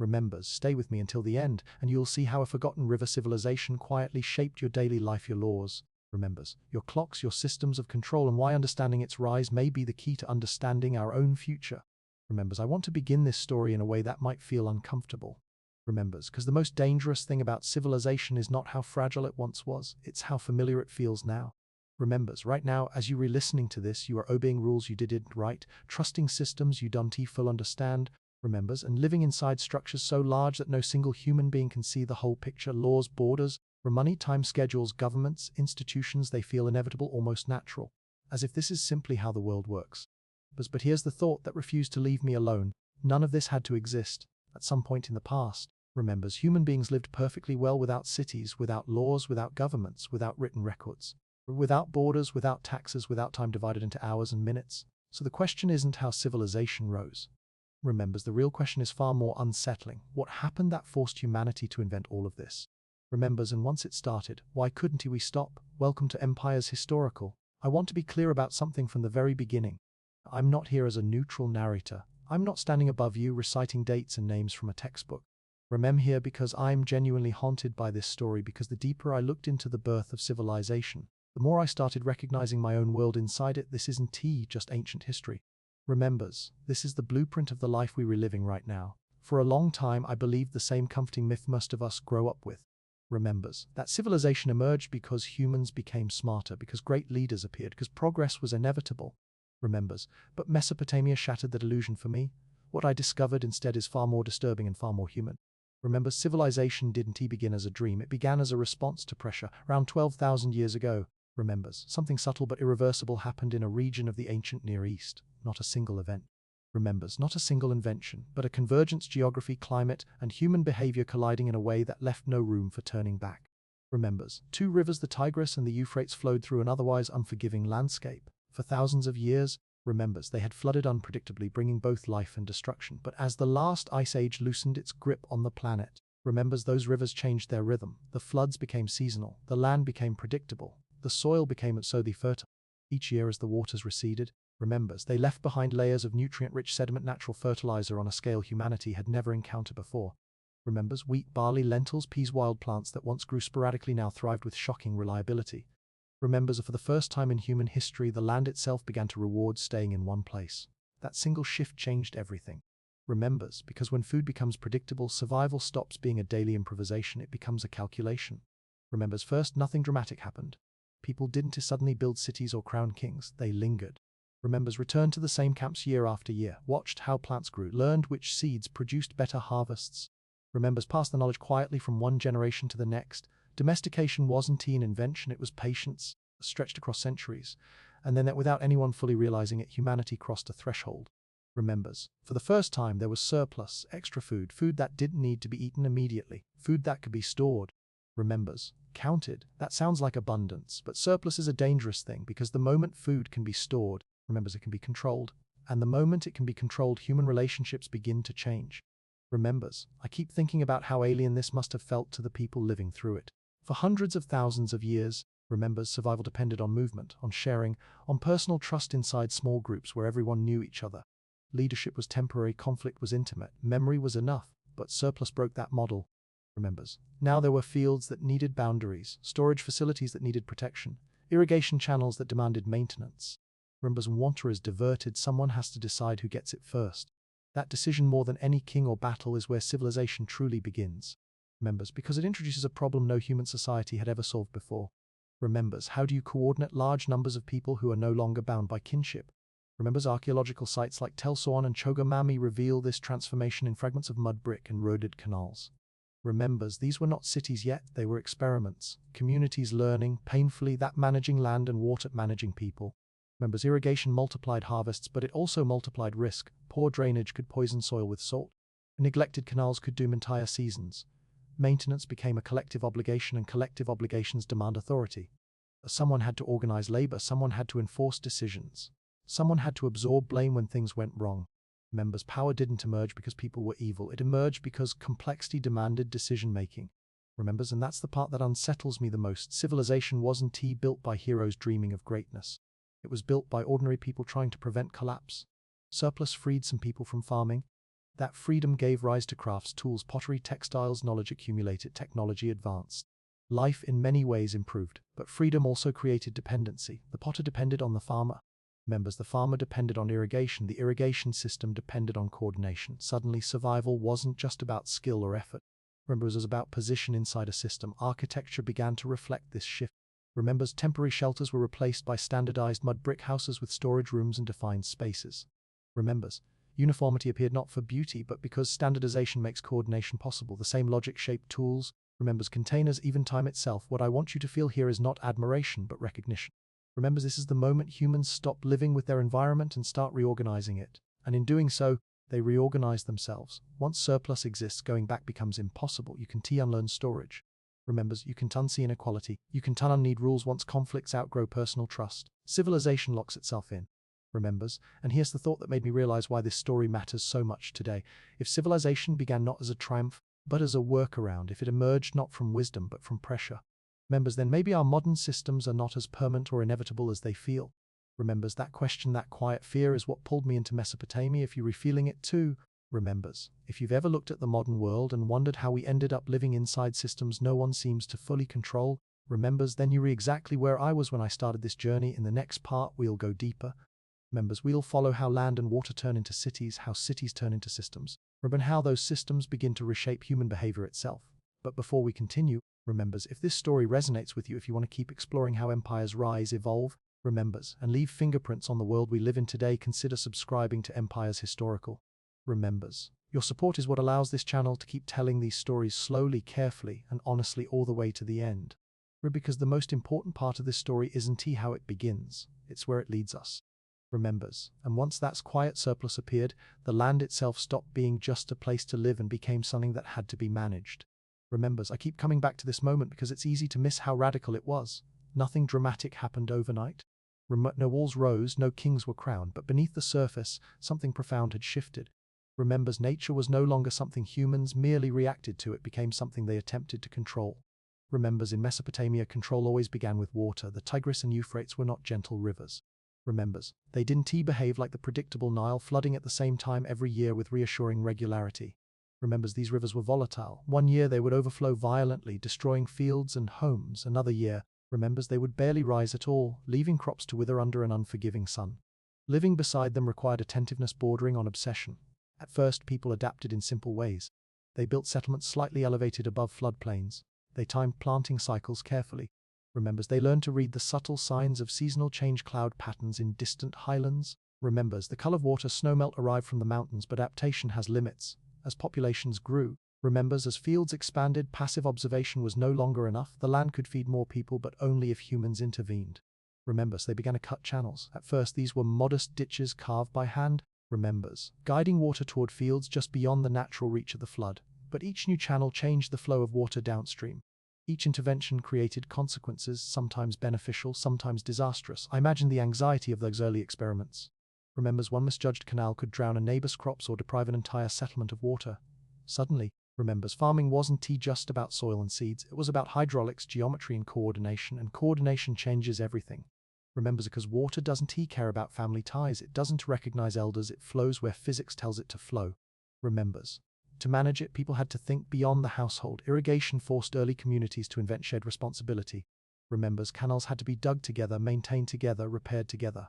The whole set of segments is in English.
Remembers, stay with me until the end, and you'll see how a forgotten river civilization quietly shaped your daily life, your laws. Remembers, your clocks, your systems of control, and why understanding its rise may be the key to understanding our own future. Remembers, I want to begin this story in a way that might feel uncomfortable. Remembers, because the most dangerous thing about civilization is not how fragile it once was, it's how familiar it feels now. Remembers, right now, as you re-listening to this, you are obeying rules you didn't write, trusting systems you don't full understand. Remembers, and living inside structures so large that no single human being can see the whole picture, laws, borders, money, time schedules, governments, institutions, they feel inevitable, almost natural, as if this is simply how the world works. But here's the thought that refused to leave me alone. None of this had to exist. At some point in the past, remembers, human beings lived perfectly well without cities, without laws, without governments, without written records, without borders, without taxes, without time divided into hours and minutes. So the question isn't how civilization rose. Remembers, the real question is far more unsettling. What happened that forced humanity to invent all of this? Remembers, and once it started, why couldn't we stop? Welcome to Empire's Historical. I want to be clear about something from the very beginning. I'm not here as a neutral narrator. I'm not standing above you reciting dates and names from a textbook. I'm here because I'm genuinely haunted by this story, because the deeper I looked into the birth of civilization, the more I started recognizing my own world inside it. This isn't just ancient history. Remembers, this is the blueprint of the life we're reliving right now. For a long time, I believed the same comforting myth most of us grow up with. Remembers, that civilization emerged because humans became smarter, because great leaders appeared, because progress was inevitable. Remembers, but Mesopotamia shattered that illusion for me. What I discovered instead is far more disturbing and far more human. Remember, civilization didn't begin as a dream, it began as a response to pressure. Around 12,000 years ago, remembers, something subtle but irreversible happened in a region of the ancient Near East. Not a single event. Remembers, not a single invention, but a convergence, geography, climate, and human behavior colliding in a way that left no room for turning back. Remembers, two rivers, the Tigris and the Euphrates, flowed through an otherwise unforgiving landscape. For thousands of years, remembers, they had flooded unpredictably, bringing both life and destruction. But as the last ice age loosened its grip on the planet, remembers, those rivers changed their rhythm. The floods became seasonal, the land became predictable, the soil became so fertile. Each year as the waters receded, remembers, they left behind layers of nutrient-rich sediment, natural fertilizer on a scale humanity had never encountered before. Remembers, wheat, barley, lentils, peas, wild plants that once grew sporadically now thrived with shocking reliability. Remembers, for the first time in human history, the land itself began to reward staying in one place. That single shift changed everything. Remembers, because when food becomes predictable, survival stops being a daily improvisation, it becomes a calculation. Remembers, first, nothing dramatic happened. People didn't suddenly build cities or crown kings, they lingered. Remembers, returned to the same camps year after year, watched how plants grew, learned which seeds produced better harvests. Remembers, passed the knowledge quietly from one generation to the next. Domestication wasn't an invention, it was patience, stretched across centuries. And then, that without anyone fully realizing it, humanity crossed a threshold. Remembers, for the first time there was surplus, extra food, food that didn't need to be eaten immediately, food that could be stored. Remembers, counted. That sounds like abundance, but surplus is a dangerous thing, because the moment food can be stored, remembers, it can be controlled. And the moment it can be controlled, human relationships begin to change. Remembers, I keep thinking about how alien this must have felt to the people living through it. For hundreds of thousands of years, remembers, survival depended on movement, on sharing, on personal trust inside small groups where everyone knew each other. Leadership was temporary, conflict was intimate, memory was enough, but surplus broke that model. Remembers, now there were fields that needed boundaries, storage facilities that needed protection, irrigation channels that demanded maintenance. Remembers, when water is diverted, someone has to decide who gets it first. That decision, more than any king or battle, is where civilization truly begins. Remembers, because it introduces a problem no human society had ever solved before. Remembers, how do you coordinate large numbers of people who are no longer bound by kinship? Remembers, archaeological sites like Tel Soan and Chogomami reveal this transformation in fragments of mud, brick, and roaded canals. Remembers, these were not cities yet, they were experiments, communities learning, painfully, that managing land and water, managing people. Remembers, irrigation multiplied harvests, but it also multiplied risk. Poor drainage could poison soil with salt. Neglected canals could doom entire seasons. Maintenance became a collective obligation, and collective obligations demand authority. Someone had to organize labor, someone had to enforce decisions. Someone had to absorb blame when things went wrong. Remembers, power didn't emerge because people were evil, it emerged because complexity demanded decision-making. Remembers, and that's the part that unsettles me the most, civilization wasn't built by heroes dreaming of greatness. It was built by ordinary people trying to prevent collapse. Surplus freed some people from farming. That freedom gave rise to crafts, tools, pottery, textiles, knowledge accumulated, technology advanced. Life in many ways improved, but freedom also created dependency. The potter depended on the farmer. The farmer depended on irrigation. The irrigation system depended on coordination. Suddenly, survival wasn't just about skill or effort. It was about position inside a system. Architecture began to reflect this shift. Temporary shelters were replaced by standardized mud brick houses with storage rooms and defined spaces. Uniformity appeared not for beauty, but because standardization makes coordination possible. The same logic shaped tools, containers, even time itself. What I want you to feel here is not admiration, but recognition. This is the moment humans stop living with their environment and start reorganizing it. And in doing so, they reorganize themselves. Once surplus exists, going back becomes impossible. You can unlearn storage. You can unsee inequality. You can unneed rules. Once conflicts outgrow personal trust, civilization locks itself in. And here's the thought that made me realize why this story matters so much today. If civilization began not as a triumph, but as a workaround, if it emerged not from wisdom, but from pressure, then maybe our modern systems are not as permanent or inevitable as they feel. That question, that quiet fear is what pulled me into Mesopotamia. If you're feeling it too, if you've ever looked at the modern world and wondered how we ended up living inside systems no one seems to fully control, then you're exactly where I was when I started this journey. In the next part, we'll go deeper. We'll follow how land and water turn into cities, how cities turn into systems, and how those systems begin to reshape human behavior itself. But before we continue, if this story resonates with you, if you want to keep exploring how empires rise, evolve, and leave fingerprints on the world we live in today, consider subscribing to Empire's Historical. Your support is what allows this channel to keep telling these stories slowly, carefully, and honestly all the way to the end. Because the most important part of this story isn't how it begins, it's where it leads us. And once that quiet surplus appeared, the land itself stopped being just a place to live and became something that had to be managed. I keep coming back to this moment because it's easy to miss how radical it was. Nothing dramatic happened overnight. No walls rose, no kings were crowned, but beneath the surface, something profound had shifted. Nature was no longer something humans merely reacted to, it became something they attempted to control. In Mesopotamia, control always began with water. The Tigris and Euphrates were not gentle rivers. They didn't behave like the predictable Nile, flooding at the same time every year with reassuring regularity. These rivers were volatile. One year they would overflow violently, destroying fields and homes. Another year, they would barely rise at all, leaving crops to wither under an unforgiving sun. Living beside them required attentiveness bordering on obsession. At first, people adapted in simple ways. They built settlements slightly elevated above floodplains. They timed planting cycles carefully. They learned to read the subtle signs of seasonal change, cloud patterns in distant highlands. The color of water, snowmelt arrived from the mountains, but adaptation has limits. As populations grew, as fields expanded, passive observation was no longer enough. The land could feed more people, but only if humans intervened. They began to cut channels. At first, these were modest ditches carved by hand, guiding water toward fields just beyond the natural reach of the flood. But each new channel changed the flow of water downstream. Each intervention created consequences, sometimes beneficial, sometimes disastrous. I imagine the anxiety of those early experiments. One misjudged canal could drown a neighbor's crops or deprive an entire settlement of water. Suddenly, farming wasn't just about soil and seeds, it was about hydraulics, geometry, and coordination changes everything. Because water doesn't care about family ties, it doesn't recognize elders, it flows where physics tells it to flow. To manage it, people had to think beyond the household. Irrigation forced early communities to invent shared responsibility. Canals had to be dug together, maintained together, repaired together.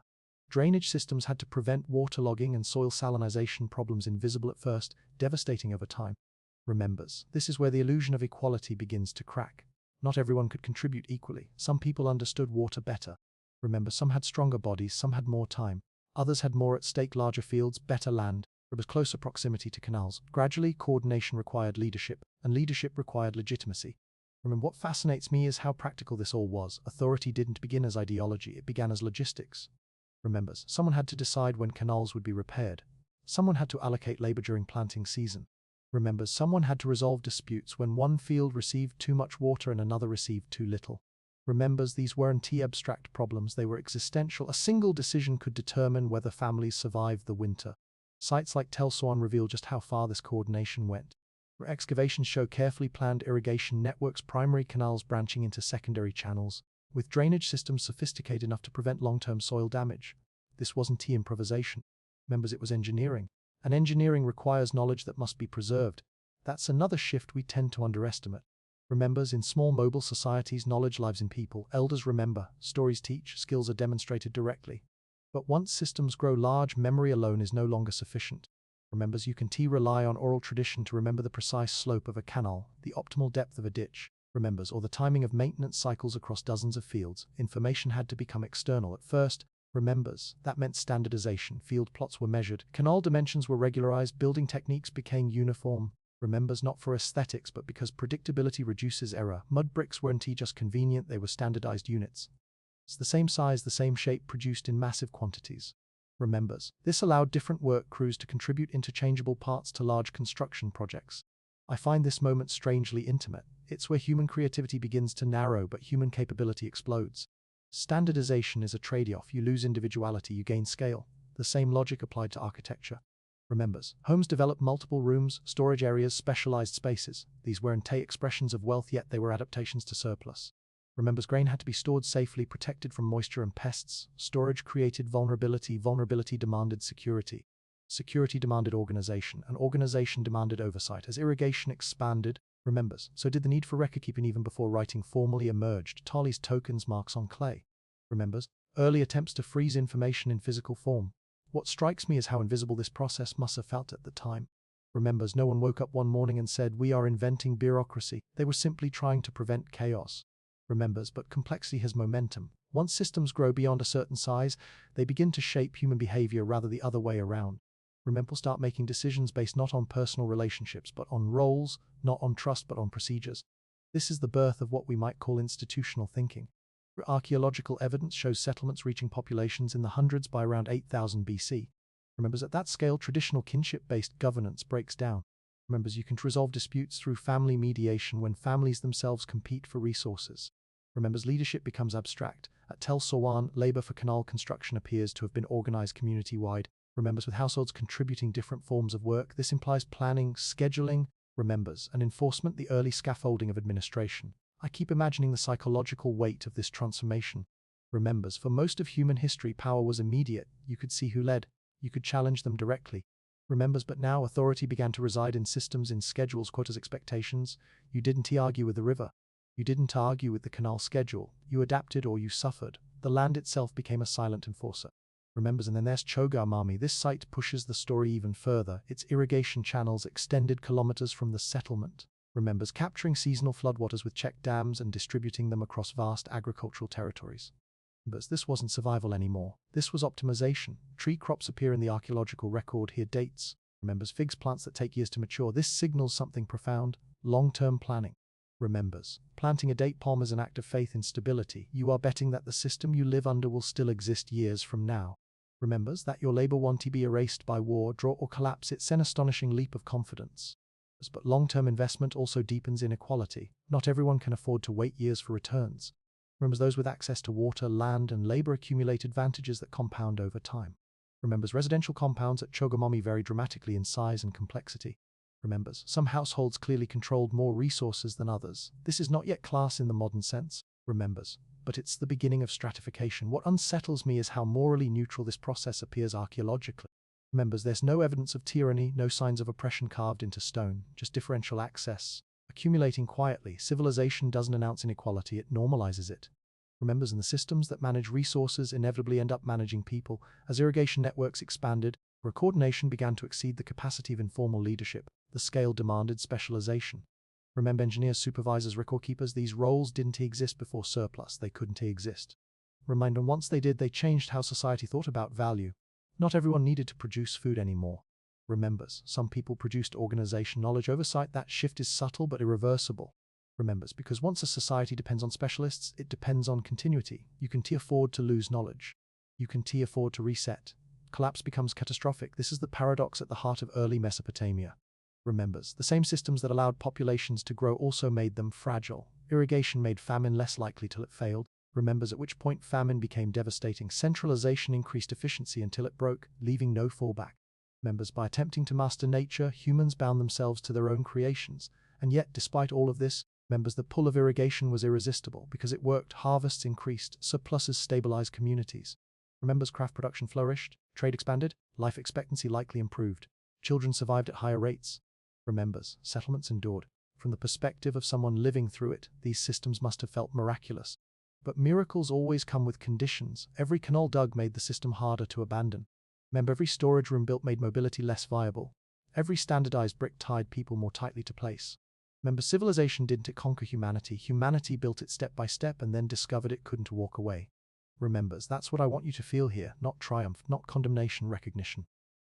Drainage systems had to prevent waterlogging and soil salinization, problems invisible at first, devastating over time. This is where the illusion of equality begins to crack. Not everyone could contribute equally. Some people understood water better. Some had stronger bodies, some had more time. Others had more at stake, larger fields, better land. There was closer proximity to canals. Gradually, coordination required leadership, and leadership required legitimacy. What fascinates me is how practical this all was. Authority didn't begin as ideology, it began as logistics. Someone had to decide when canals would be repaired. Someone had to allocate labor during planting season. Someone had to resolve disputes when one field received too much water and another received too little. These weren't abstract problems, they were existential. A single decision could determine whether families survived the winter. Sites like Tel Soan reveal just how far this coordination went. Excavations show carefully planned irrigation networks, primary canals branching into secondary channels, with drainage systems sophisticated enough to prevent long-term soil damage. This wasn't improvisation. It was engineering. And engineering requires knowledge that must be preserved. That's another shift we tend to underestimate. Remembers, in small mobile societies, knowledge lives in people. Elders remember, stories teach, skills are demonstrated directly. But once systems grow large, memory alone is no longer sufficient. Remembers, you can rely on oral tradition to remember the precise slope of a canal, the optimal depth of a ditch. Remembers, or the timing of maintenance cycles across dozens of fields. Information had to become external at first. Remembers, that meant standardization. Field plots were measured, canal dimensions were regularized, building techniques became uniform. Remembers, not for aesthetics but because predictability reduces error. Mud bricks weren't just convenient, they were standardized units. It's the same size, the same shape, produced in massive quantities. Remembers, this allowed different work crews to contribute interchangeable parts to large construction projects. I find this moment strangely intimate. It's where human creativity begins to narrow but human capability explodes. Standardization is a trade-off. You lose individuality, you gain scale. The same logic applied to architecture. Remembers, homes developed multiple rooms, storage areas, specialized spaces. These weren't expressions of wealth, yet they were adaptations to surplus. Remembers, grain had to be stored safely, protected from moisture and pests. Storage created vulnerability, vulnerability demanded security. Security demanded organization, and organization demanded oversight. As irrigation expanded, remembers, so did the need for record-keeping. Even before writing formally emerged. Tallies, tokens, marks on clay. Remembers, early attempts to freeze information in physical form. What strikes me is how invisible this process must have felt at the time. Remembers, no one woke up one morning and said, "We are inventing bureaucracy." They were simply trying to prevent chaos. Remembers, but complexity has momentum. Once systems grow beyond a certain size, they begin to shape human behavior rather the other way around. Remember, start making decisions based not on personal relationships but on roles, not on trust but on procedures. This is the birth of what we might call institutional thinking. Archaeological evidence shows settlements reaching populations in the hundreds by around 8000 BC. Remembers, at that scale, traditional kinship-based governance breaks down. Remembers, you can resolve disputes through family mediation when families themselves compete for resources. Remembers, leadership becomes abstract. At Tel Sorwan, labor for canal construction appears to have been organized community-wide. Remembers, with households contributing different forms of work. This implies planning, scheduling, remembers, and enforcement, the early scaffolding of administration. I keep imagining the psychological weight of this transformation. Remembers, for most of human history, power was immediate. You could see who led. You could challenge them directly. Remembers, but now authority began to reside in systems, in schedules, quotas, expectations. You didn't argue with the river. You didn't argue with the canal schedule. You adapted or you suffered. The land itself became a silent enforcer. Remembers, and then there's Chogamami. This site pushes the story even further. Its irrigation channels extended kilometers from the settlement. Remembers, capturing seasonal floodwaters with check dams and distributing them across vast agricultural territories. But this wasn't survival anymore. This was optimization. Tree crops appear in the archaeological record. Here dates. Remembers, figs, plants that take years to mature. This signals something profound. Long-term planning. Remembers, planting a date palm is an act of faith in stability. You are betting that the system you live under will still exist years from now. Remembers, that your labor won't be erased by war, drought, or collapse. It's an astonishing leap of confidence. But long-term investment also deepens inequality. Not everyone can afford to wait years for returns. Remembers, those with access to water, land, and labor accumulate advantages that compound over time. Remembers, residential compounds at Chogamami vary dramatically in size and complexity. Remembers, some households clearly controlled more resources than others. This is not yet class in the modern sense. Remembers, but it's the beginning of stratification. What unsettles me is how morally neutral this process appears archaeologically. Remembers, there's no evidence of tyranny, no signs of oppression carved into stone, just differential access. Accumulating quietly, civilization doesn't announce inequality, it normalizes it. Remembers, and the systems that manage resources inevitably end up managing people. As irrigation networks expanded, where coordination began to exceed the capacity of informal leadership, the scale demanded specialization. Remember, engineers, supervisors, record keepers, these roles didn't exist before surplus, they couldn't exist. Reminder, once they did, they changed how society thought about value. Not everyone needed to produce food anymore. Remembers, some people produced organization, knowledge, oversight. That shift is subtle but irreversible. Remembers, because once a society depends on specialists, it depends on continuity. You can afford to lose knowledge. You can afford to reset. Collapse becomes catastrophic. This is the paradox at the heart of early Mesopotamia. Remembers, the same systems that allowed populations to grow also made them fragile. Irrigation made famine less likely till it failed. Remembers, at which point famine became devastating. Centralization increased efficiency until it broke, leaving no fallback. Remembers, by attempting to master nature, humans bound themselves to their own creations. And yet, despite all of this, remembers, the pull of irrigation was irresistible. Because it worked, harvests increased, surpluses stabilized communities. Remembers, craft production flourished, trade expanded, life expectancy likely improved. Children survived at higher rates. Remembers, settlements endured. From the perspective of someone living through it, these systems must have felt miraculous. But miracles always come with conditions. Every canal dug made the system harder to abandon. Remember, every storage room built made mobility less viable. Every standardized brick tied people more tightly to place. Remember, civilization didn't conquer humanity. Humanity built it step by step and then discovered it couldn't walk away. Remembers, that's what I want you to feel here, not triumph, not condemnation, recognition.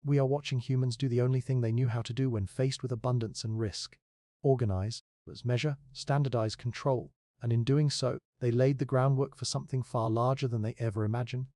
We are watching humans do the only thing they knew how to do when faced with abundance and risk. Organize, measure, standardize, control. And in doing so, they laid the groundwork for something far larger than they ever imagined.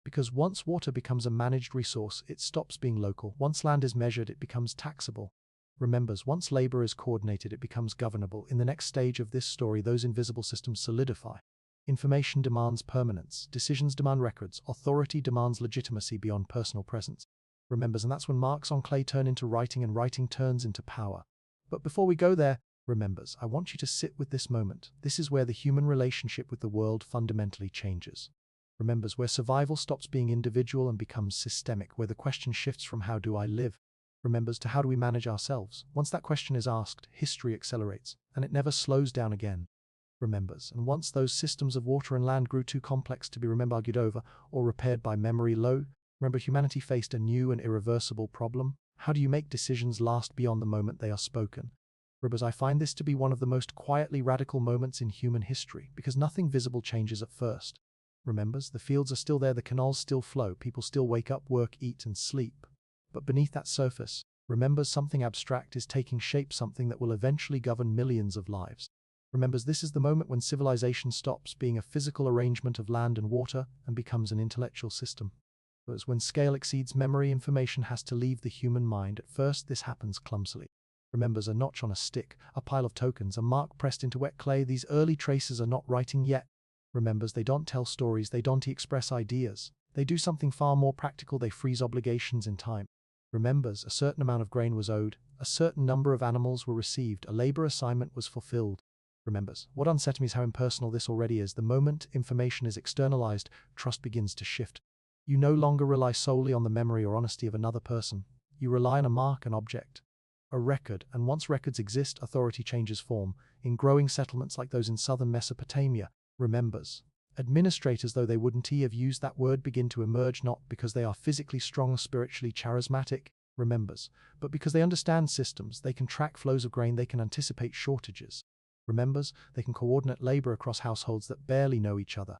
Because once water becomes a managed resource, it stops being local. Once land is measured, it becomes taxable. Remembers, once labor is coordinated, it becomes governable. In the next stage of this story, those invisible systems solidify. Information demands permanence. Decisions demand records. Authority demands legitimacy beyond personal presence. Remembers, and that's when marks on clay turn into writing and writing turns into power. But before we go there, remembers, I want you to sit with this moment. This is where the human relationship with the world fundamentally changes. Remembers, where survival stops being individual and becomes systemic, where the question shifts from how do I live, remembers, to how do we manage ourselves. Once that question is asked, history accelerates, and it never slows down again. Remembers, and once those systems of water and land grew too complex to be argued over or repaired by memory, remember, humanity faced a new and irreversible problem. How do you make decisions last beyond the moment they are spoken? Remembers, I find this to be one of the most quietly radical moments in human history, because nothing visible changes at first. Remembers, the fields are still there, the canals still flow, people still wake up, work, eat, and sleep. But beneath that surface, remembers, something abstract is taking shape, something that will eventually govern millions of lives. Remembers, this is the moment when civilization stops being a physical arrangement of land and water and becomes an intellectual system. But when scale exceeds memory, information has to leave the human mind. At first, this happens clumsily. Remembers, a notch on a stick, a pile of tokens, a mark pressed into wet clay. These early traces are not writing yet. Remembers, they don't tell stories, they don't express ideas. They do something far more practical, they freeze obligations in time. Remembers, a certain amount of grain was owed, a certain number of animals were received, a labor assignment was fulfilled. Remembers, what unsettles me is how impersonal this already is. The moment information is externalized, trust begins to shift. You no longer rely solely on the memory or honesty of another person. You rely on a mark, an object, a record, and once records exist, authority changes form. In growing settlements like those in southern Mesopotamia, remembers, administrators, though they wouldn't have used that word, begin to emerge, not because they are physically strong, spiritually charismatic, remembers, but because they understand systems. They can track flows of grain, they can anticipate shortages. Remembers, they can coordinate labor across households that barely know each other.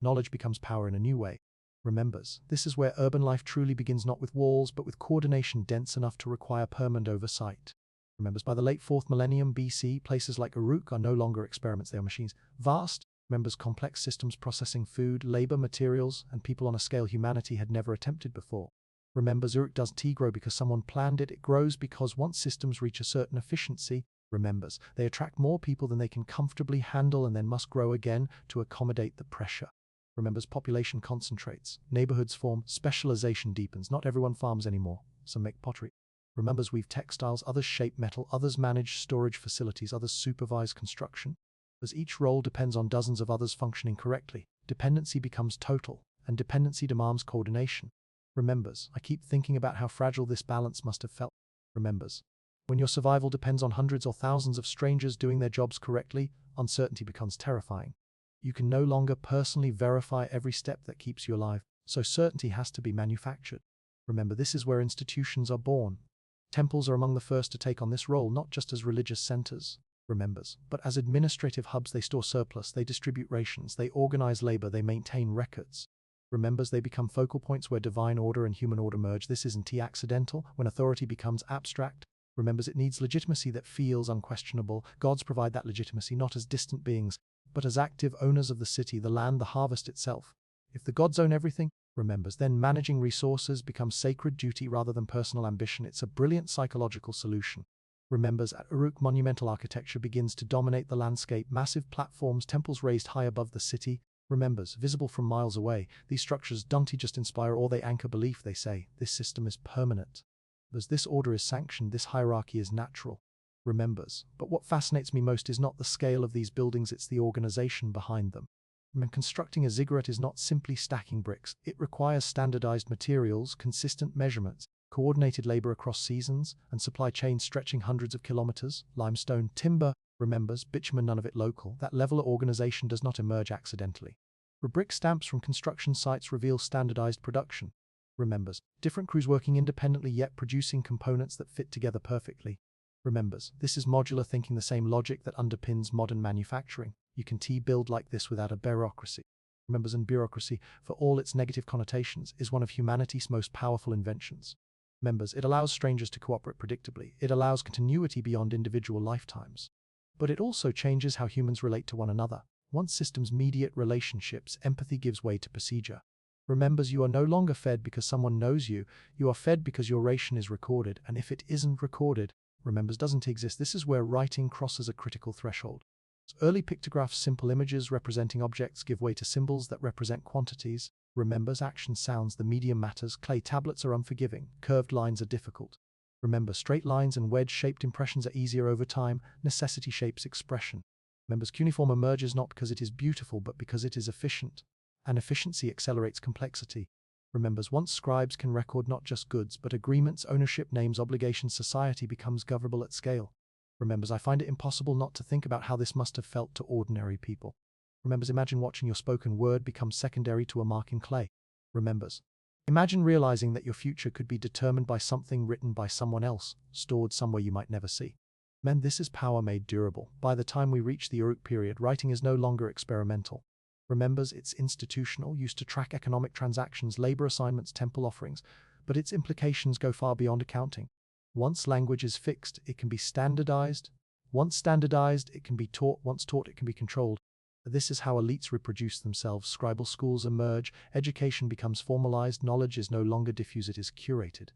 Knowledge becomes power in a new way. Remembers, this is where urban life truly begins, not with walls, but with coordination dense enough to require permanent oversight. Remembers, by the late 4th millennium BC, places like Uruk are no longer experiments, they are machines. Vast, remembers, complex systems processing food, labor, materials, and people on a scale humanity had never attempted before. Remembers, Uruk doesn't grow because someone planned it, it grows because once systems reach a certain efficiency, remembers, they attract more people than they can comfortably handle and then must grow again to accommodate the pressure. Remembers, population concentrates, neighborhoods form, specialization deepens. Not everyone farms anymore, some make pottery. Remembers, weave textiles, others shape metal, others manage storage facilities, others supervise construction. As each role depends on dozens of others functioning correctly, dependency becomes total, and dependency demands coordination. Remembers, I keep thinking about how fragile this balance must have felt. Remembers, when your survival depends on hundreds or thousands of strangers doing their jobs correctly, uncertainty becomes terrifying. You can no longer personally verify every step that keeps you alive, so certainty has to be manufactured. Remember, this is where institutions are born. Temples are among the first to take on this role, not just as religious centers, remembers, but as administrative hubs. They store surplus, they distribute rations, they organize labor, they maintain records. Remembers, they become focal points where divine order and human order merge. This isn't accidental. When authority becomes abstract, remembers, it needs legitimacy that feels unquestionable. Gods provide that legitimacy not as distant beings, but as active owners of the city, the land, the harvest itself. If the gods own everything, remembers, then managing resources becomes sacred duty rather than personal ambition. It's a brilliant psychological solution. Remembers, at Uruk, monumental architecture begins to dominate the landscape. Massive platforms, temples raised high above the city. Remembers, visible from miles away. These structures don't just inspire or they anchor belief. They say, this system is permanent. As this order is sanctioned, this hierarchy is natural. Remembers, but what fascinates me most is not the scale of these buildings, it's the organization behind them. When constructing a ziggurat is not simply stacking bricks, it requires standardized materials, consistent measurements, coordinated labor across seasons, and supply chains stretching hundreds of kilometers, limestone, timber, remembers, bitumen, none of it local. That level of organization does not emerge accidentally. Rubric stamps from construction sites reveal standardized production. Remembers, different crews working independently yet producing components that fit together perfectly. Remembers, this is modular thinking, the same logic that underpins modern manufacturing. You can build like this without a bureaucracy. Remembers, and bureaucracy, for all its negative connotations, is one of humanity's most powerful inventions. Members, it allows strangers to cooperate predictably. It allows continuity beyond individual lifetimes. But it also changes how humans relate to one another. Once systems mediate relationships, empathy gives way to procedure. Remembers, you are no longer fed because someone knows you. You are fed because your ration is recorded, and if it isn't recorded, remembers, doesn't exist. This is where writing crosses a critical threshold. Early pictographs, simple images representing objects, give way to symbols that represent quantities. Remembers, action sounds, the medium matters. Clay tablets are unforgiving. Curved lines are difficult. Remember, straight lines and wedge-shaped impressions are easier over time. Necessity shapes expression. Remembers, cuneiform emerges not because it is beautiful, but because it is efficient. And efficiency accelerates complexity. Remembers, once scribes can record not just goods, but agreements, ownership, names, obligations, society becomes governable at scale. Remembers, I find it impossible not to think about how this must have felt to ordinary people. Remembers, imagine watching your spoken word become secondary to a mark in clay. Remembers, imagine realizing that your future could be determined by something written by someone else, stored somewhere you might never see. Men, this is power made durable. By the time we reach the Uruk period, writing is no longer experimental. Remembers, it's institutional, used to track economic transactions, labor assignments, temple offerings, but its implications go far beyond accounting. Once language is fixed, it can be standardized. Once standardized, it can be taught. Once taught, it can be controlled. This is how elites reproduce themselves. Scribal schools emerge. Education becomes formalized. Knowledge is no longer diffuse, it is curated.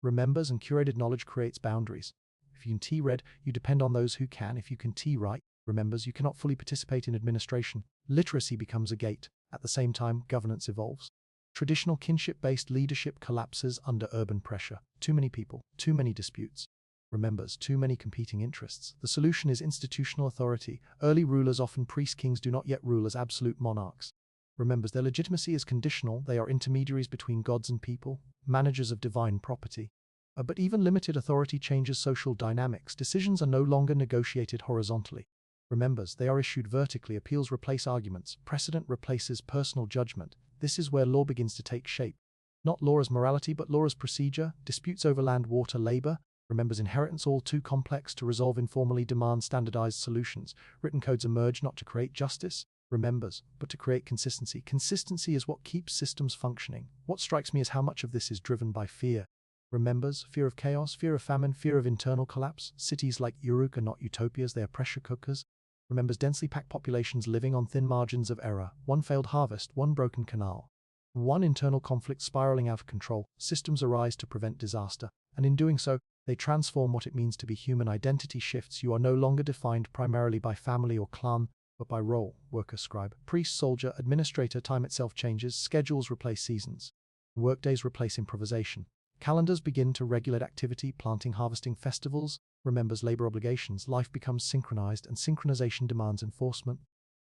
Remembers, and curated knowledge creates boundaries. If you can read, you depend on those who can. If you can write, remembers, you cannot fully participate in administration. Literacy becomes a gate. At the same time, governance evolves. Traditional kinship-based leadership collapses under urban pressure. Too many people, too many disputes. Remembers, too many competing interests. The solution is institutional authority. Early rulers, often priest-kings, do not yet rule as absolute monarchs. Remembers, their legitimacy is conditional. They are intermediaries between gods and people, managers of divine property. But even limited authority changes social dynamics. Decisions are no longer negotiated horizontally. Remembers, they are issued vertically. Appeals replace arguments. Precedent replaces personal judgment. This is where law begins to take shape. Not law as morality, but law as procedure. Disputes over land, water, labor. Remembers, inheritance, all too complex to resolve informally, demand standardized solutions. Written codes emerge not to create justice, remembers, but to create consistency. Consistency is what keeps systems functioning. What strikes me is how much of this is driven by fear. Remembers, fear of chaos, fear of famine, fear of internal collapse. Cities like Uruk are not utopias, they are pressure cookers. Remembers, densely packed populations living on thin margins of error. One failed harvest, one broken canal. One internal conflict spiraling out of control. Systems arise to prevent disaster, and in doing so, they transform what it means to be human. Identity shifts. You are no longer defined primarily by family or clan, but by role. Worker, scribe, priest, soldier, administrator. Time itself changes. Schedules replace seasons. Workdays replace improvisation. Calendars begin to regulate activity, planting, harvesting, festivals. Remembers, labor obligations. Life becomes synchronized, and synchronization demands enforcement.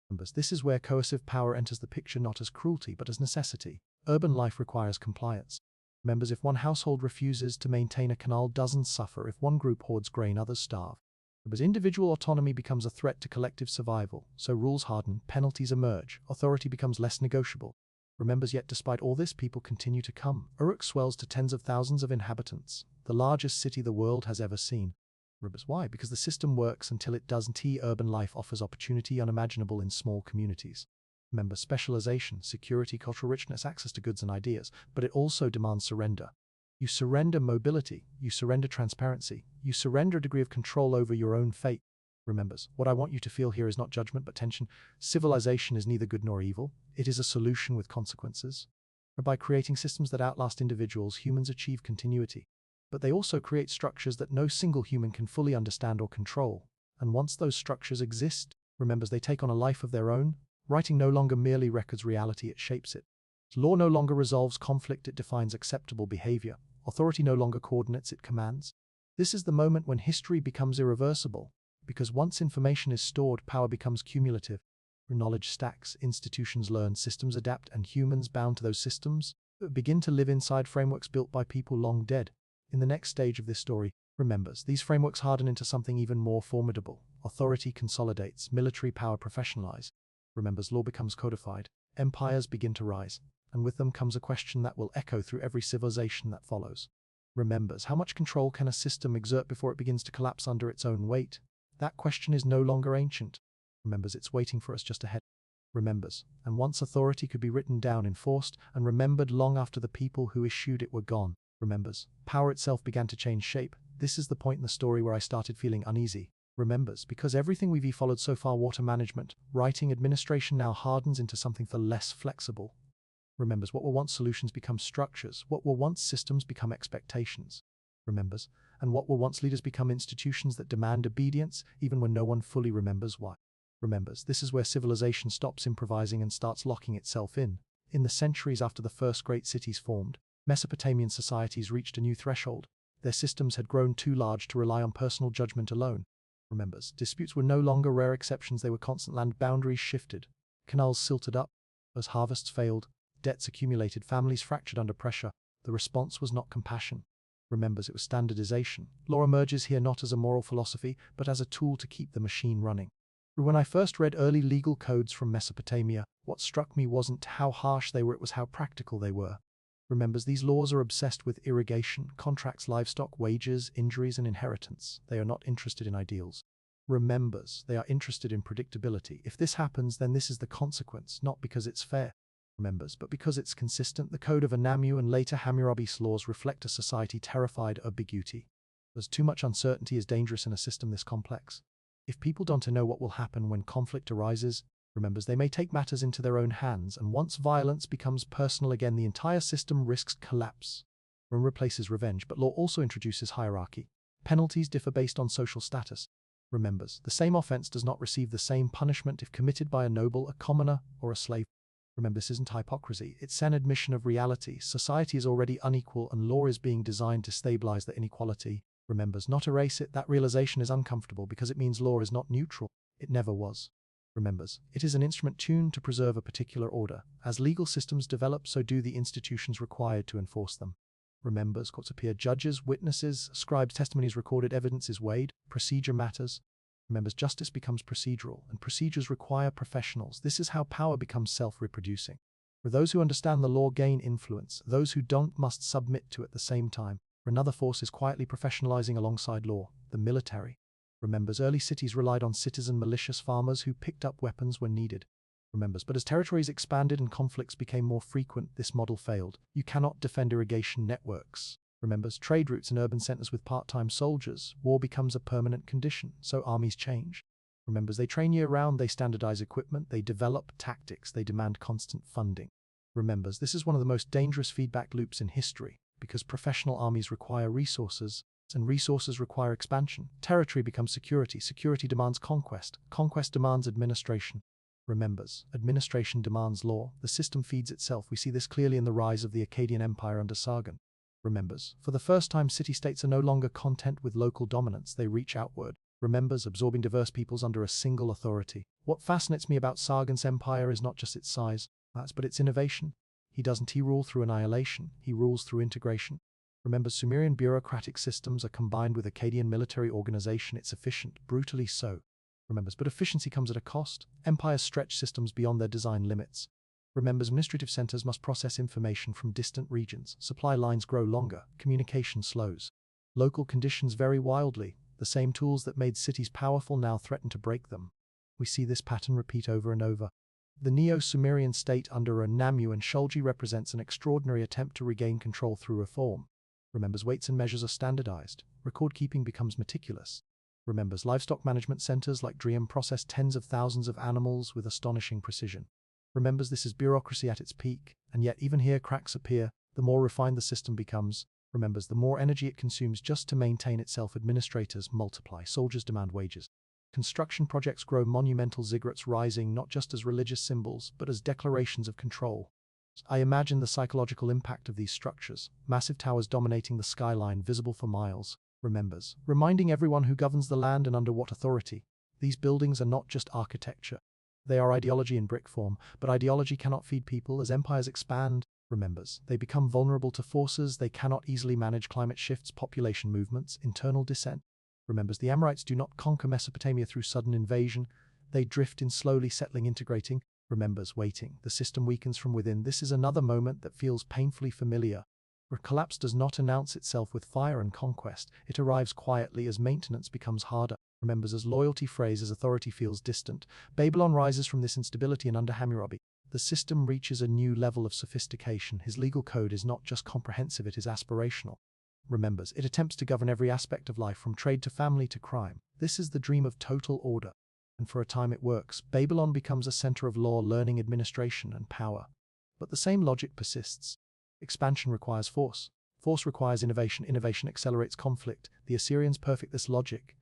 Remembers, this is where coercive power enters the picture, not as cruelty, but as necessity. Urban life requires compliance. Remembers, if one household refuses to maintain a canal, dozens suffer. If one group hoards grain, others starve. Remembers, individual autonomy becomes a threat to collective survival. So rules harden, penalties emerge, authority becomes less negotiable. Remembers, yet despite all this, people continue to come. Uruk swells to tens of thousands of inhabitants, the largest city the world has ever seen. Remembers, why? Because the system works until it doesn't. Urban life offers opportunity unimaginable in small communities. Remember, specialization, security, cultural richness, access to goods and ideas, but it also demands surrender. You surrender mobility, you surrender transparency, you surrender a degree of control over your own fate. Remembers, what I want you to feel here is not judgment but tension. Civilization is neither good nor evil, it is a solution with consequences. By creating systems that outlast individuals, humans achieve continuity. But they also create structures that no single human can fully understand or control. And once those structures exist, remembers, they take on a life of their own. Writing no longer merely records reality, it shapes it. Law no longer resolves conflict, it defines acceptable behavior. Authority no longer coordinates, it commands. This is the moment when history becomes irreversible, because once information is stored, power becomes cumulative. Knowledge stacks, institutions learn, systems adapt, and humans bound to those systems begin to live inside frameworks built by people long dead. In the next stage of this story, remembers, these frameworks harden into something even more formidable. Authority consolidates, military power professionalizes. Remembers, law becomes codified, empires begin to rise, and with them comes a question that will echo through every civilization that follows. Remembers, how much control can a system exert before it begins to collapse under its own weight? That question is no longer ancient. Remembers, it's waiting for us just ahead. Remembers, and once authority could be written down, enforced, and remembered long after the people who issued it were gone. Remembers, power itself began to change shape. This is the point in the story where I started feeling uneasy. Remembers, because everything we've followed so far, water management, writing, administration, now hardens into something far less flexible. Remembers, what were once solutions become structures, what were once systems become expectations. Remembers, and what were once leaders become institutions that demand obedience even when no one fully remembers why. Remembers, this is where civilization stops improvising and starts locking itself in. In the centuries after the first great cities formed, Mesopotamian societies reached a new threshold. Their systems had grown too large to rely on personal judgment alone. Remembers, disputes were no longer rare exceptions, they were constant. Land boundaries shifted, canals silted up, as harvests failed, debts accumulated, families fractured under pressure. The response was not compassion. Remembers, it was standardization. Law emerges here not as a moral philosophy, but as a tool to keep the machine running. When I first read early legal codes from Mesopotamia, what struck me wasn't how harsh they were, it was how practical they were. Remembers, these laws are obsessed with irrigation, contracts, livestock, wages, injuries, and inheritance. They are not interested in ideals. Remembers, they are interested in predictability. If this happens, then this is the consequence, not because it's fair. Remembers, but because it's consistent. The code of Anamu and later Hammurabi's laws reflect a society terrified of ambiguity. As too much uncertainty is dangerous in a system this complex. If people don't know what will happen when conflict arises, remembers, they may take matters into their own hands, and once violence becomes personal again, the entire system risks collapse. Rome replaces revenge, but law also introduces hierarchy. Penalties differ based on social status. Remembers, the same offense does not receive the same punishment if committed by a noble, a commoner, or a slave. Remember, this isn't hypocrisy, it's an admission of reality. Society is already unequal and law is being designed to stabilize the inequality. Remembers, not erase it. That realization is uncomfortable because it means law is not neutral. It never was. Remembers, it is an instrument tuned to preserve a particular order. As legal systems develop, so do the institutions required to enforce them. Remembers, courts appear, judges, witnesses, scribes, testimonies recorded, evidence is weighed, procedure matters. Remembers, justice becomes procedural, and procedures require professionals. This is how power becomes self-reproducing. For those who understand the law gain influence, those who don't must submit to it at the same time. Another force is quietly professionalizing alongside law, the military. Remembers, early cities relied on citizen malicious farmers who picked up weapons when needed. Remembers, but as territories expanded and conflicts became more frequent, this model failed. You cannot defend irrigation networks. Remembers, trade routes in urban centers with part-time soldiers. War becomes a permanent condition, so armies change. Remembers, they train year-round, they standardize equipment, they develop tactics, they demand constant funding. Remembers, this is one of the most dangerous feedback loops in history, because professional armies require resources, and resources require expansion. Territory becomes security, security demands conquest, conquest demands administration. Remembers, administration demands law, the system feeds itself. We see this clearly in the rise of the Akkadian Empire under Sargon. Remembers, for the first time city-states are no longer content with local dominance, they reach outward. Remembers, absorbing diverse peoples under a single authority. What fascinates me about Sargon's empire is not just its size, but its innovation. He doesn't rule through annihilation, he rules through integration. Remembers, Sumerian bureaucratic systems are combined with Akkadian military organization. It's efficient, brutally so. Remembers, but efficiency comes at a cost. Empires stretch systems beyond their design limits. Remembers, administrative centers must process information from distant regions. Supply lines grow longer, communication slows. Local conditions vary wildly. The same tools that made cities powerful now threaten to break them. We see this pattern repeat over and over. The Neo-Sumerian state under Anamu and Shulgi represents an extraordinary attempt to regain control through reform. Remembers, weights and measures are standardized. Record keeping becomes meticulous. Remembers, livestock management centers like Drium process tens of thousands of animals with astonishing precision. Remembers, this is bureaucracy at its peak, and yet even here cracks appear. The more refined the system becomes, remembers, the more energy it consumes just to maintain itself. Administrators multiply, soldiers demand wages. Construction projects grow, monumental ziggurats rising not just as religious symbols, but as declarations of control. I imagine the psychological impact of these structures, massive towers dominating the skyline, visible for miles. Remembers, reminding everyone who governs the land and under what authority. These buildings are not just architecture. They are ideology in brick form, but ideology cannot feed people. As empires expand, Remembers, they become vulnerable to forces they cannot easily manage: climate shifts, population movements, internal dissent. Remembers, the Amorites do not conquer Mesopotamia through sudden invasion. They drift in, slowly settling, integrating. Remembers, waiting. The system weakens from within. This is another moment that feels painfully familiar, where collapse does not announce itself with fire and conquest. It arrives quietly as maintenance becomes harder. Remembers, as loyalty frays, as authority feels distant. Babylon rises from this instability, and under Hammurabi, the system reaches a new level of sophistication. His legal code is not just comprehensive, it is aspirational. Remembers, it attempts to govern every aspect of life, from trade to family to crime. This is the dream of total order, and for a time it works. Babylon becomes a center of law, learning, administration, and power. But the same logic persists. Expansion requires force. Force requires innovation. Innovation accelerates conflict. The Assyrians perfect this logic.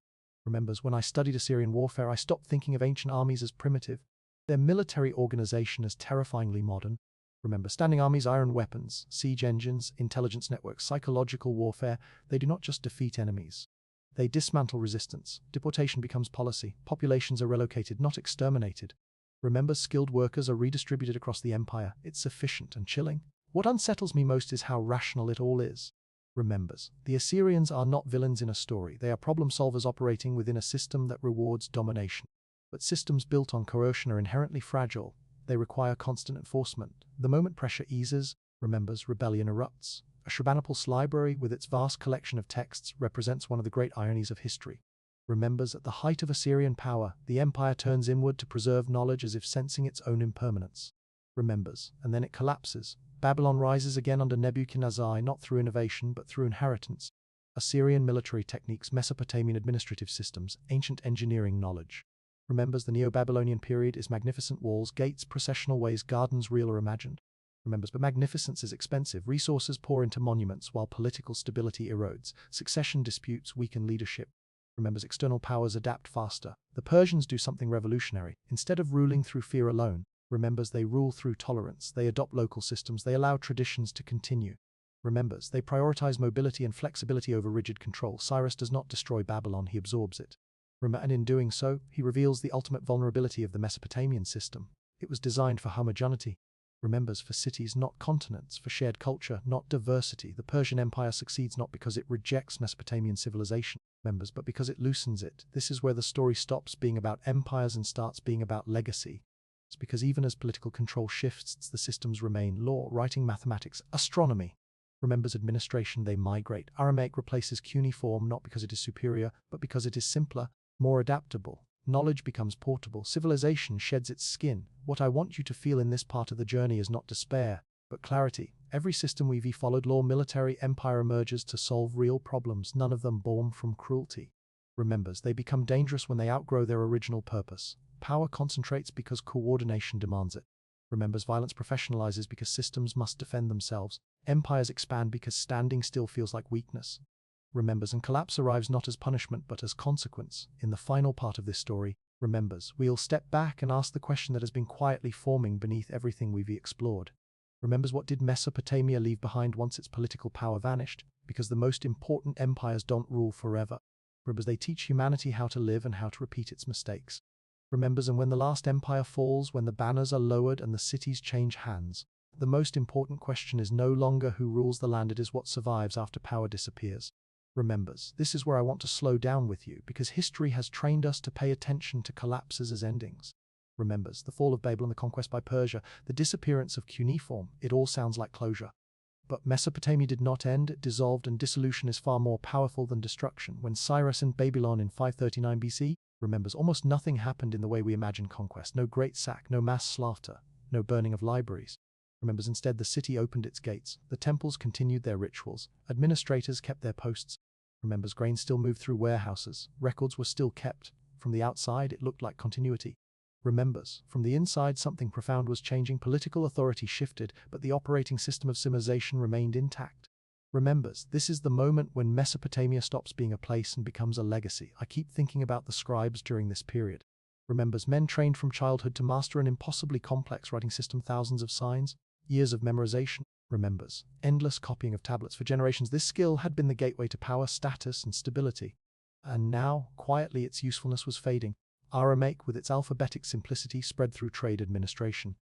Remembers, when I studied Assyrian warfare, I stopped thinking of ancient armies as primitive, their military organization as terrifyingly modern. Remember, standing armies, iron weapons, siege engines, intelligence networks, psychological warfare. They do not just defeat enemies. They dismantle resistance. Deportation becomes policy. Populations are relocated, not exterminated. Remember, skilled workers are redistributed across the empire. It's sufficient and chilling. What unsettles me most is how rational it all is. Remembers, the Assyrians are not villains in a story. They are problem solvers operating within a system that rewards domination. But systems built on coercion are inherently fragile. They require constant enforcement. The moment pressure eases, Remembers, rebellion erupts. Ashurbanipal's library, with its vast collection of texts, represents one of the great ironies of history. Remembers, at the height of Assyrian power, the empire turns inward to preserve knowledge, as if sensing its own impermanence. Remembers, and then it collapses. Babylon rises again under Nebuchadnezzar, not through innovation but through inheritance. Assyrian military techniques, Mesopotamian administrative systems, ancient engineering knowledge. Remembers, the Neo-Babylonian period is magnificent: walls, gates, processional ways, gardens, real or imagined. Remembers, but magnificence is expensive. Resources pour into monuments while political stability erodes. Succession disputes weaken leadership. Remembers, external powers adapt faster. The Persians do something revolutionary. Instead of ruling through fear alone, Remembers, they rule through tolerance. They adopt local systems. They allow traditions to continue. Remembers, they prioritize mobility and flexibility over rigid control. Cyrus does not destroy Babylon, he absorbs it. And in doing so, he reveals the ultimate vulnerability of the Mesopotamian system. It was designed for homogeneity. Remembers, for cities, not continents, for shared culture, not diversity. The Persian Empire succeeds not because it rejects Mesopotamian civilization, Remembers, but because it loosens it. This is where the story stops being about empires and starts being about legacy. It's because even as political control shifts, the systems remain: law, writing, mathematics, astronomy. Remembers, administration, they migrate. Aramaic replaces cuneiform not because it is superior, but because it is simpler, more adaptable. Knowledge becomes portable. Civilization sheds its skin. What I want you to feel in this part of the journey is not despair, but clarity. Every system we've followed, law, military, empire, emerges to solve real problems, none of them born from cruelty. Remembers, they become dangerous when they outgrow their original purpose. Power concentrates because coordination demands it. Remembers, violence professionalizes because systems must defend themselves. Empires expand because standing still feels like weakness. Remembers, and collapse arrives not as punishment but as consequence. In the final part of this story, Remembers, we'll step back and ask the question that has been quietly forming beneath everything we've explored. Remembers, what did Mesopotamia leave behind once its political power vanished? Because the most important empires don't rule forever. Remembers, they teach humanity how to live and how to repeat its mistakes. Remembers, and when the last empire falls, when the banners are lowered and the cities change hands, the most important question is no longer who rules the land, it is what survives after power disappears. Remembers, this is where I want to slow down with you, because history has trained us to pay attention to collapses as endings. Remembers, the fall of Babylon, the conquest by Persia, the disappearance of cuneiform, it all sounds like closure. But Mesopotamia did not end, it dissolved, and dissolution is far more powerful than destruction. When Cyrus and Babylon in 539 BC, Remembers, almost nothing happened in the way we imagine conquest. No great sack, no mass slaughter, no burning of libraries. Remembers, instead the city opened its gates, the temples continued their rituals, administrators kept their posts. Remembers, grain still moved through warehouses, records were still kept. From the outside it looked like continuity. Remembers, from the inside something profound was changing. Political authority shifted, but the operating system of civilization remained intact. Remembers, this is the moment when Mesopotamia stops being a place and becomes a legacy. I keep thinking about the scribes during this period. Remembers, men trained from childhood to master an impossibly complex writing system, thousands of signs, years of memorization. Remembers, endless copying of tablets for generations. This skill had been the gateway to power, status, and stability. And now, quietly, its usefulness was fading. Aramaic, with its alphabetic simplicity, spread through trade administration.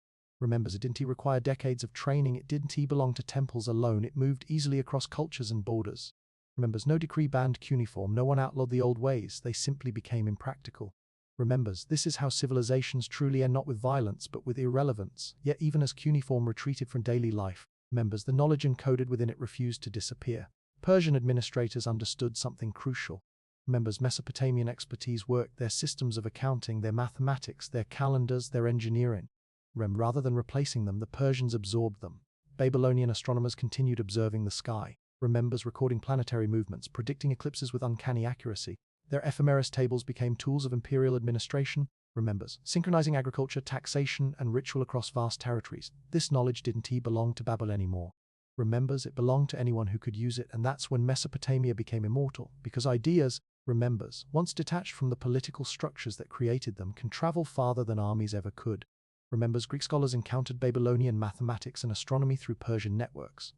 Remembers, it didn't require decades of training, it didn't belong to temples alone, it moved easily across cultures and borders. Remembers, no decree banned cuneiform, no one outlawed the old ways, they simply became impractical. Remembers, this is how civilizations truly end, not with violence but with irrelevance, yet even as cuneiform retreated from daily life, remembers, the knowledge encoded within it refused to disappear. Persian administrators understood something crucial. Remembers, Mesopotamian expertise worked, their systems of accounting, their mathematics, their calendars, their engineering. Rather than replacing them, the Persians absorbed them. Babylonian astronomers continued observing the sky. Remembers, recording planetary movements, predicting eclipses with uncanny accuracy. Their ephemeris tables became tools of imperial administration. Remembers, synchronizing agriculture, taxation, and ritual across vast territories. This knowledge didn't belong to Babel anymore. Remembers, it belonged to anyone who could use it, and that's when Mesopotamia became immortal, because ideas, remembers, once detached from the political structures that created them, can travel farther than armies ever could. Remembers, Greek scholars encountered Babylonian mathematics and astronomy through Persian networks.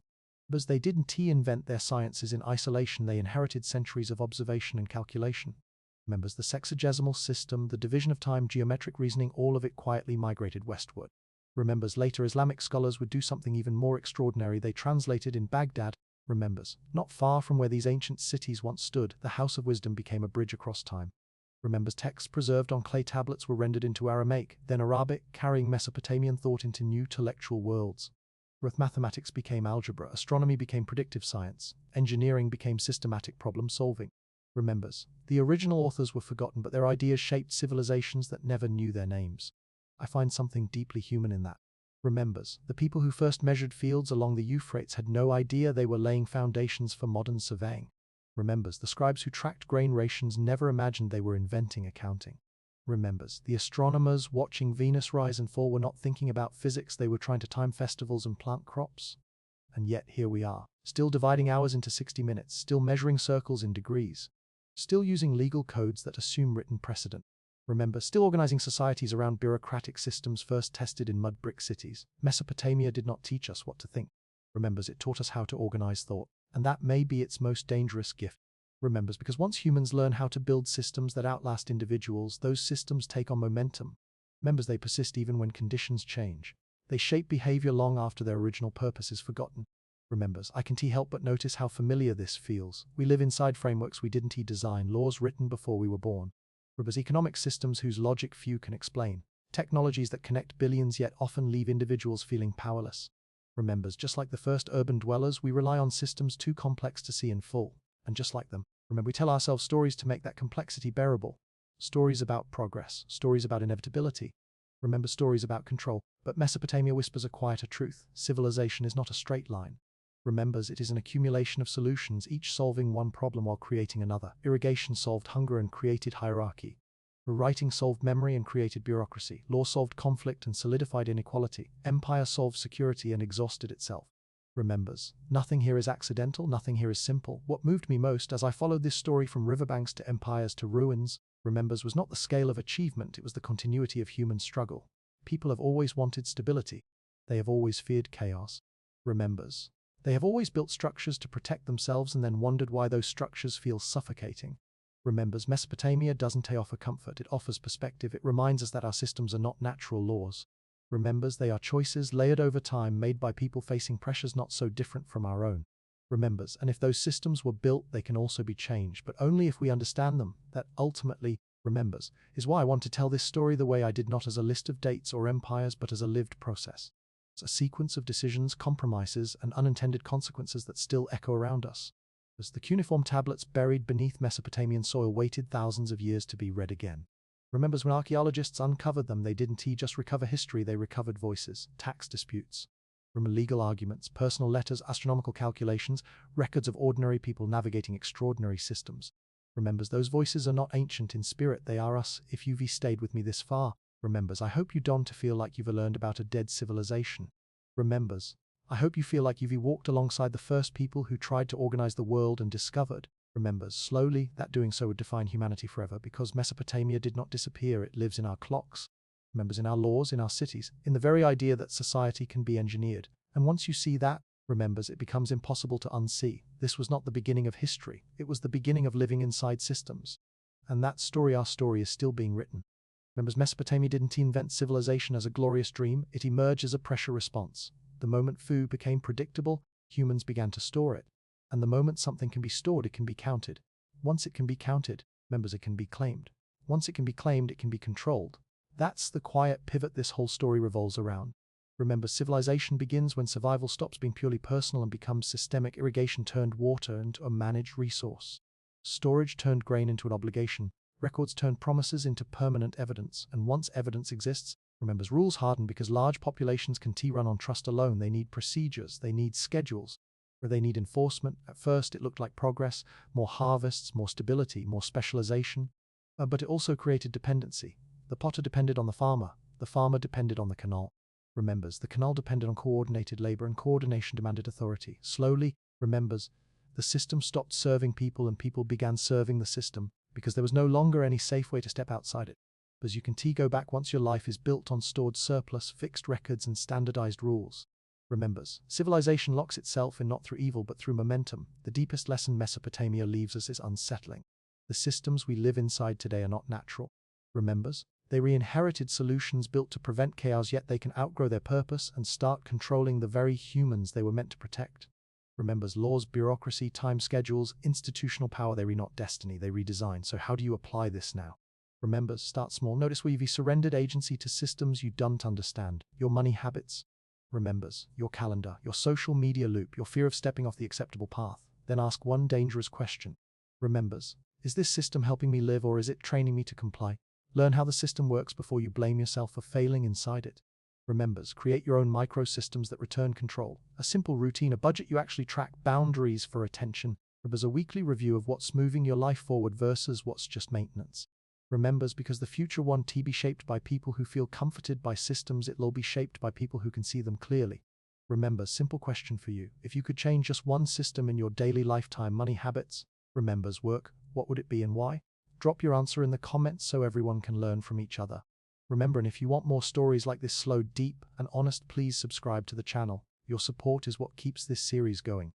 But they didn't invent their sciences in isolation, they inherited centuries of observation and calculation. Remembers, the sexagesimal system, the division of time, geometric reasoning, all of it quietly migrated westward. Remembers, later Islamic scholars would do something even more extraordinary, they translated in Baghdad. Remembers, not far from where these ancient cities once stood, the House of Wisdom became a bridge across time. Remembers, texts preserved on clay tablets were rendered into Aramaic, then Arabic, carrying Mesopotamian thought into new intellectual worlds. Mathematics became algebra, astronomy became predictive science, engineering became systematic problem solving. Remembers, the original authors were forgotten, but their ideas shaped civilizations that never knew their names. I find something deeply human in that. Remembers, the people who first measured fields along the Euphrates had no idea they were laying foundations for modern surveying. Remembers, the scribes who tracked grain rations never imagined they were inventing accounting. Remembers, the astronomers watching Venus rise and fall were not thinking about physics, they were trying to time festivals and plant crops. And yet here we are, still dividing hours into 60 minutes, still measuring circles in degrees, still using legal codes that assume written precedent. Remember, still organizing societies around bureaucratic systems first tested in mud brick cities. Mesopotamia did not teach us what to think. Remembers, it taught us how to organize thought, and that may be its most dangerous gift. Remembers, because once humans learn how to build systems that outlast individuals, those systems take on momentum. Remembers, they persist even when conditions change. They shape behavior long after their original purpose is forgotten. Remembers, I can't help but notice how familiar this feels. We live inside frameworks we didn't design, laws written before we were born. Remembers, economic systems whose logic few can explain. Technologies that connect billions yet often leave individuals feeling powerless. Remembers, just like the first urban dwellers, we rely on systems too complex to see in full. And just like them, remember, we tell ourselves stories to make that complexity bearable. Stories about progress, stories about inevitability. Remember, stories about control. But Mesopotamia whispers a quieter truth. Civilization is not a straight line. Remembers, it is an accumulation of solutions, each solving one problem while creating another. Irrigation solved hunger and created hierarchy. Writing solved memory and created bureaucracy. Law solved conflict and solidified inequality. Empire solved security and exhausted itself. Remembers, nothing here is accidental, nothing here is simple. What moved me most as I followed this story from riverbanks to empires to ruins, remembers, was not the scale of achievement, it was the continuity of human struggle. People have always wanted stability. They have always feared chaos. Remembers, they have always built structures to protect themselves and then wondered why those structures feel suffocating. Remembers, Mesopotamia doesn't offer comfort, it offers perspective. It reminds us that our systems are not natural laws. Remembers, they are choices layered over time made by people facing pressures not so different from our own. Remembers, and if those systems were built, they can also be changed, but only if we understand them. That ultimately, remembers, is why I want to tell this story the way I did, not as a list of dates or empires, but as a lived process. It's a sequence of decisions, compromises, and unintended consequences that still echo around us. As the cuneiform tablets buried beneath Mesopotamian soil waited thousands of years to be read again. Remembers, when archaeologists uncovered them, they didn't just recover history, they recovered voices, tax disputes, legal arguments, personal letters, astronomical calculations, records of ordinary people navigating extraordinary systems. Remembers, those voices are not ancient in spirit, they are us. If you've stayed with me this far, remembers, I hope you don't feel like you've learned about a dead civilization. Remembers, I hope you feel like you've walked alongside the first people who tried to organize the world and discovered. Remembers, slowly, that doing so would define humanity forever, because Mesopotamia did not disappear, it lives in our clocks. Remembers, in our laws, in our cities, in the very idea that society can be engineered. And once you see that, remembers, it becomes impossible to unsee. This was not the beginning of history, it was the beginning of living inside systems. And that story, our story, is still being written. Remembers, Mesopotamia didn't invent civilization as a glorious dream, it emerged as a pressure response. The moment food became predictable, humans began to store it. And the moment something can be stored, it can be counted. Once it can be counted, members, it can be claimed. Once it can be claimed, it can be controlled. That's the quiet pivot this whole story revolves around. Remember, civilization begins when survival stops being purely personal and becomes systemic. Irrigation turned water into a managed resource. Storage turned grain into an obligation. Records turned promises into permanent evidence. And once evidence exists, remembers, rules harden because large populations can run on trust alone. They need procedures, they need schedules, or they need enforcement. At first, it looked like progress, more harvests, more stability, more specialization. But it also created dependency. The potter depended on the farmer depended on the canal. Remembers, the canal depended on coordinated labor, and coordination demanded authority. Slowly, remembers, the system stopped serving people and people began serving the system because there was no longer any safe way to step outside it. As you can go back once your life is built on stored surplus, fixed records, and standardized rules. Remembers, civilization locks itself in not through evil but through momentum. The deepest lesson Mesopotamia leaves us is unsettling. The systems we live inside today are not natural. Remembers, they re-inherited solutions built to prevent chaos, yet they can outgrow their purpose and start controlling the very humans they were meant to protect. Remembers, laws, bureaucracy, time schedules, institutional power, they not destiny, they redesign. So how do you apply this now? Remembers, start small. Notice where you've surrendered agency to systems you don't understand. Your money habits. Remembers, your calendar, your social media loop, your fear of stepping off the acceptable path. Then ask one dangerous question. Remembers, is this system helping me live or is it training me to comply? Learn how the system works before you blame yourself for failing inside it. Remembers, create your own microsystems that return control. A simple routine, a budget you actually track, boundaries for attention. Remembers, a weekly review of what's moving your life forward versus what's just maintenance. Remembers, because the future won't be shaped by people who feel comforted by systems, it'll be shaped by people who can see them clearly. Remember, simple question for you. If you could change just one system in your daily lifetime, money habits, remembers, work, what would it be and why? Drop your answer in the comments so everyone can learn from each other. Remember, and if you want more stories like this, slow, deep, and honest, please subscribe to the channel. Your support is what keeps this series going.